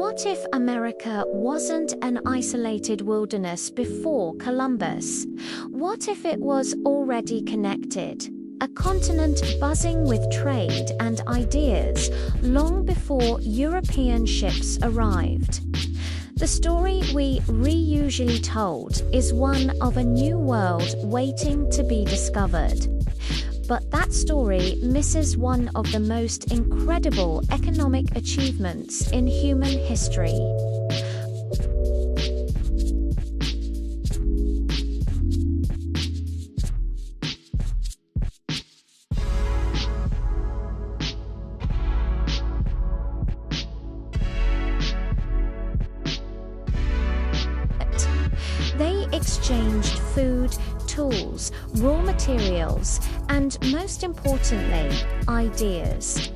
What if America wasn't an isolated wilderness before Columbus? What if it was already connected? A continent buzzing with trade and ideas long before European ships arrived. The story we usually told is one of a new world waiting to be discovered. But that story misses one of the most incredible economic achievements in human history. They exchanged food, tools, raw materials, and most importantly, ideas.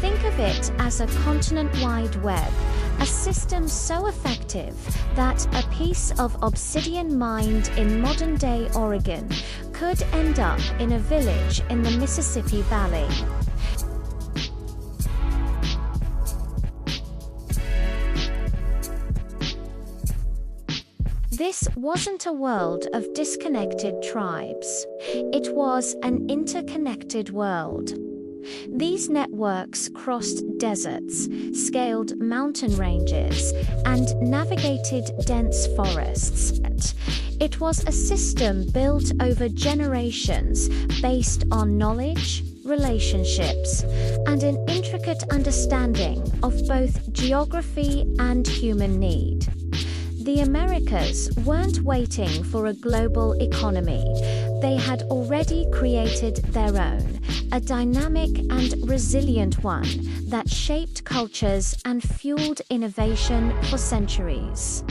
Think of it as a continent-wide web, a system so effective that a piece of obsidian mined in modern-day Oregon could end up in a village in the Mississippi Valley. This wasn't a world of disconnected tribes. It was an interconnected world. These networks crossed deserts, scaled mountain ranges, and navigated dense forests. It was a system built over generations based on knowledge, relationships, and an intricate understanding of both geography and human need. The Americas weren't waiting for a global economy. They had already created their own, a dynamic and resilient one that shaped cultures and fueled innovation for centuries.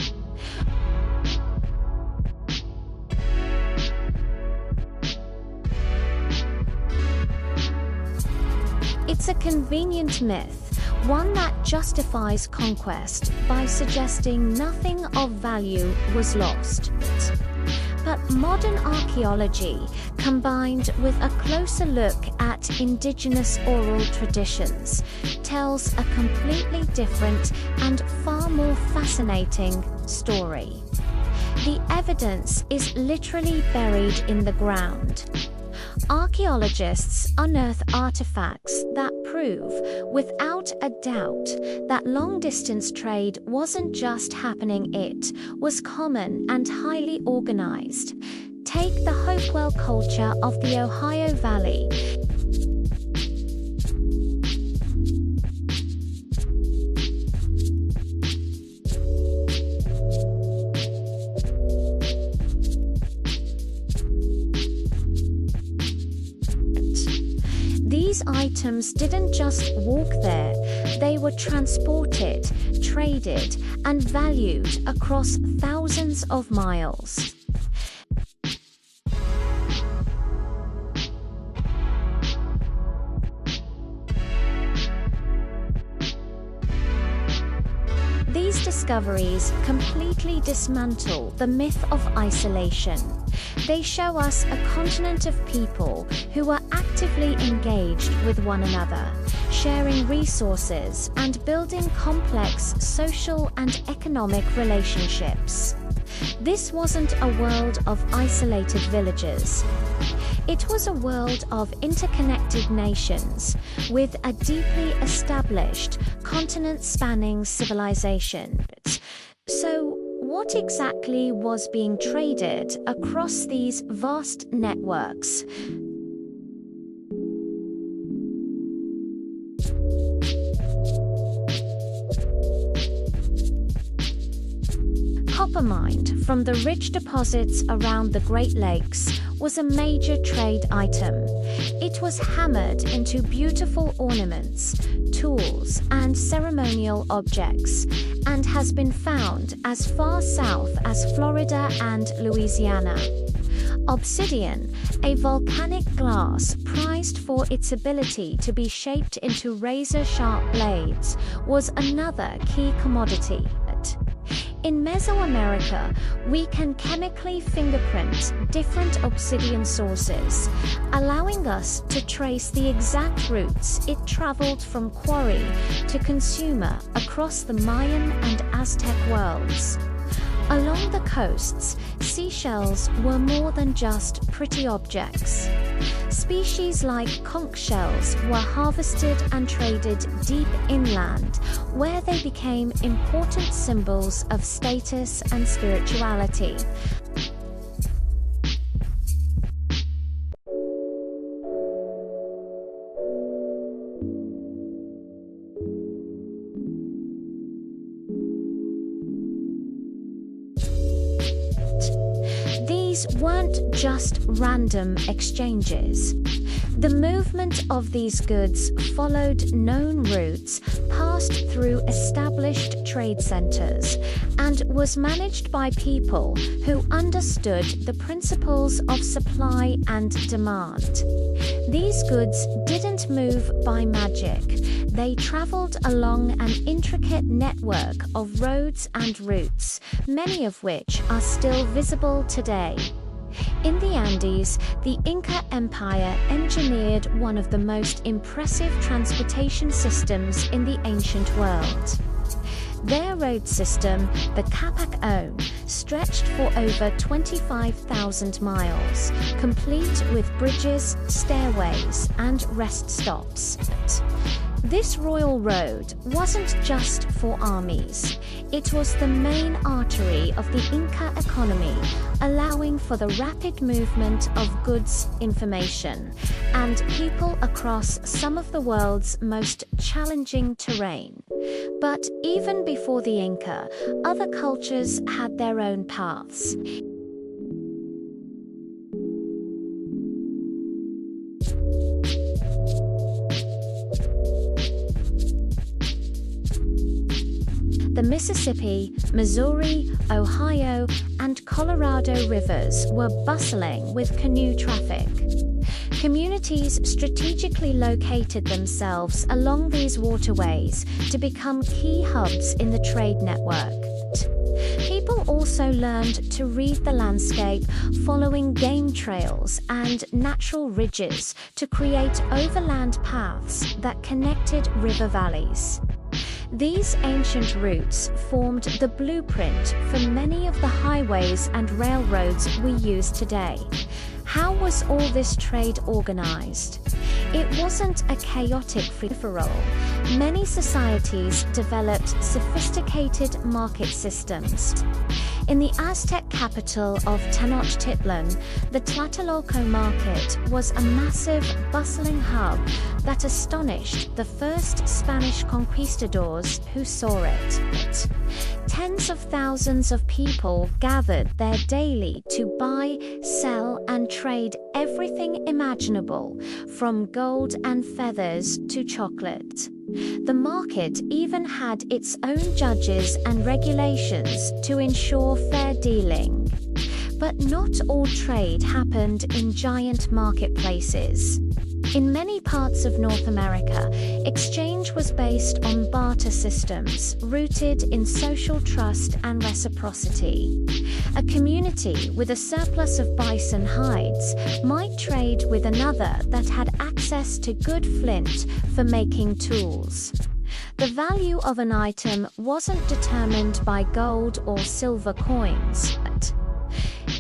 It's a convenient myth, one that justifies conquest by suggesting nothing of value was lost. But modern archaeology, combined with a closer look at indigenous oral traditions, tells a completely different and far more fascinating story. The evidence is literally buried in the ground. Archaeologists unearth artifacts that prove, without a doubt, that long-distance trade wasn't just happening, it was common and highly organized. Take the Hopewell culture of the Ohio Valley. These items didn't just walk there, they were transported, traded, and valued across thousands of miles. These discoveries completely dismantle the myth of isolation. They show us a continent of people who are actively engaged with one another, sharing resources and building complex social and economic relationships. This wasn't a world of isolated villages. It was a world of interconnected nations with a deeply established, continent-spanning civilization. So, what exactly was being traded across these vast networks? Copper mined from the rich deposits around the Great Lakes was a major trade item. It was hammered into beautiful ornaments, tools, and ceremonial objects, and has been found as far south as Florida and Louisiana. Obsidian, a volcanic glass prized for its ability to be shaped into razor-sharp blades, was another key commodity. In Mesoamerica, we can chemically fingerprint different obsidian sources, allowing us to trace the exact routes it traveled from quarry to consumer across the Mayan and Aztec worlds. Along the coasts, seashells were more than just pretty objects. Species like conch shells were harvested and traded deep inland, where they became important symbols of status and spirituality. These weren't just random exchanges. The movement of these goods followed known routes, passed through established trade centers, and was managed by people who understood the principles of supply and demand. These goods didn't move by magic. They traveled along an intricate network of roads and routes, many of which are still visible today. In the Andes, the Inca Empire engineered one of the most impressive transportation systems in the ancient world. Their road system, the Capac-Ón, stretched for over 25,000 miles, complete with bridges, stairways, and rest stops. This royal road wasn't just for armies. It was the main artery of the Inca economy, allowing for the rapid movement of goods, information, and people across some of the world's most challenging terrain. But even before the Inca, other cultures had their own paths. The Mississippi, Missouri, Ohio, and Colorado rivers were bustling with canoe traffic. Communities strategically located themselves along these waterways to become key hubs in the trade network. People also learned to read the landscape, following game trails and natural ridges to create overland paths that connected river valleys. These ancient routes formed the blueprint for many of the highways and railroads we use today. How was all this trade organized? It wasn't a chaotic free-for-all. Many societies developed sophisticated market systems. In the Aztec capital of Tenochtitlan, the Tlatelolco market was a massive, bustling hub that astonished the first Spanish conquistadors who saw it. Tens of thousands of people gathered there daily to buy, sell, and trade everything imaginable, from gold and feathers to chocolate. The market even had its own judges and regulations to ensure fair dealing. But not all trade happened in giant marketplaces. In many parts of North America, exchange was based on barter systems rooted in social trust and reciprocity. A community with a surplus of bison hides might trade with another that had access to good flint for making tools. The value of an item wasn't determined by gold or silver coins.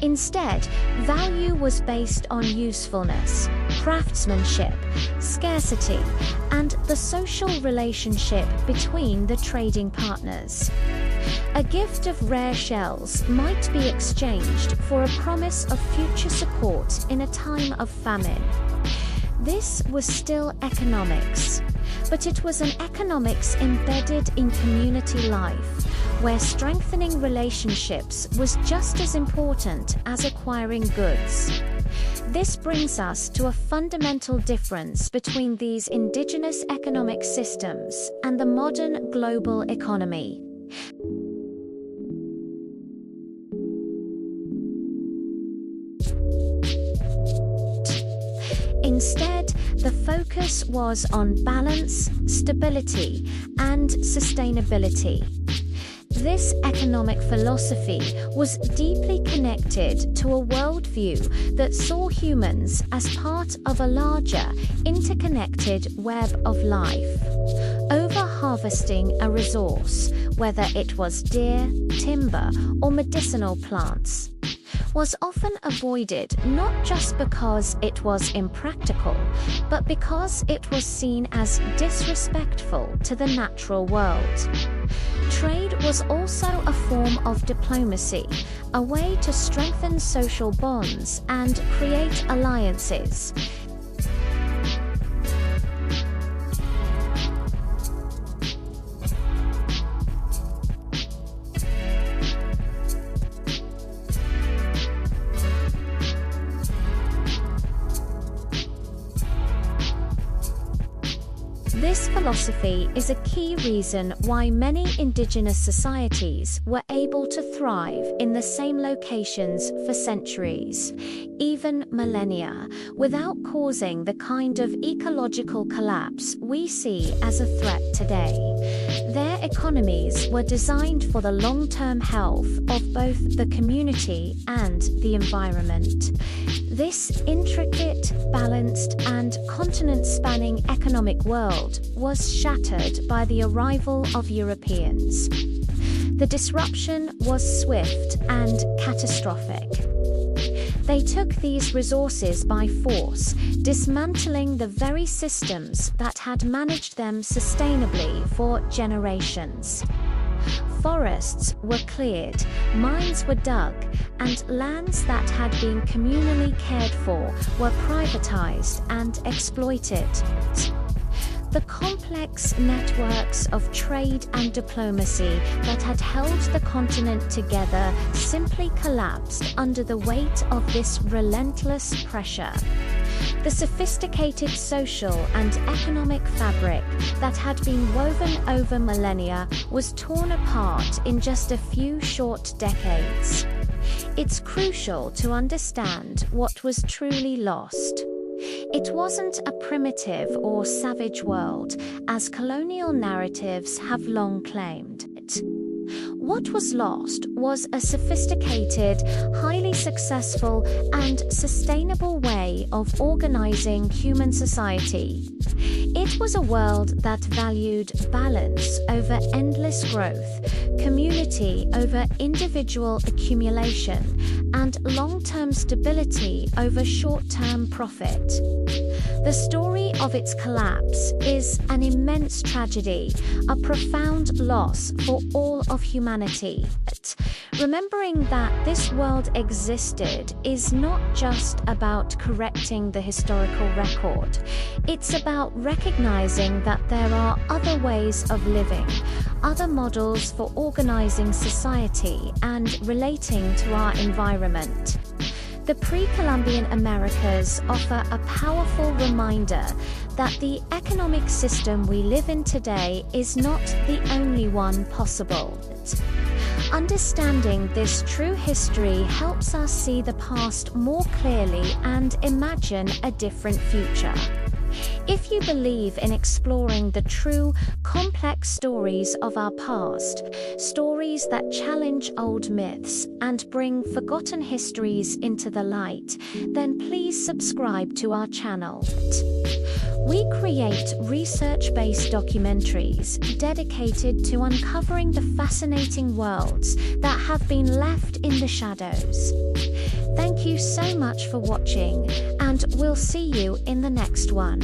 Instead, value was based on usefulness, craftsmanship, scarcity, and the social relationship between the trading partners. A gift of rare shells might be exchanged for a promise of future support in a time of famine. This was still economics, but it was an economics embedded in community life, where strengthening relationships was just as important as acquiring goods. This brings us to a fundamental difference between these indigenous economic systems and the modern global economy. Instead, the focus was on balance, stability, and sustainability. This economic philosophy was deeply connected to a worldview that saw humans as part of a larger, interconnected web of life. Over-harvesting a resource, whether it was deer, timber, or medicinal plants, was often avoided not just because it was impractical, but because it was seen as disrespectful to the natural world. Trade was also a form of diplomacy, a way to strengthen social bonds and create alliances. This philosophy is a key reason why many indigenous societies were able to thrive in the same locations for centuries, even millennia, without causing the kind of ecological collapse we see as a threat today. Their economies were designed for the long-term health of both the community and the environment. This intricate, balanced, and continent-spanning economic world was shattered by the arrival of Europeans. The disruption was swift and catastrophic. They took these resources by force, dismantling the very systems that had managed them sustainably for generations. Forests were cleared, mines were dug, and lands that had been communally cared for were privatized and exploited. The complex networks of trade and diplomacy that had held the continent together simply collapsed under the weight of this relentless pressure. The sophisticated social and economic fabric that had been woven over millennia was torn apart in just a few short decades. It's crucial to understand what was truly lost. It wasn't a primitive or savage world, as colonial narratives have long claimed. What was lost was a sophisticated, highly successful, and sustainable way of organizing human society. It was a world that valued balance over endless growth, community over individual accumulation, and long-term stability over short-term profit. The story of its collapse is an immense tragedy, a profound loss for all of humanity. Remembering that this world existed is not just about correcting the historical record. It's about recognizing that there are other ways of living, other models for organizing society and relating to our environment. The pre-Columbian Americas offer a powerful reminder that the economic system we live in today is not the only one possible. Understanding this true history helps us see the past more clearly and imagine a different future. If you believe in exploring the true, complex stories of our past, stories that challenge old myths and bring forgotten histories into the light, then please subscribe to our channel. We create research-based documentaries dedicated to uncovering the fascinating worlds that have been left in the shadows. Thank you so much for watching, and we'll see you in the next one.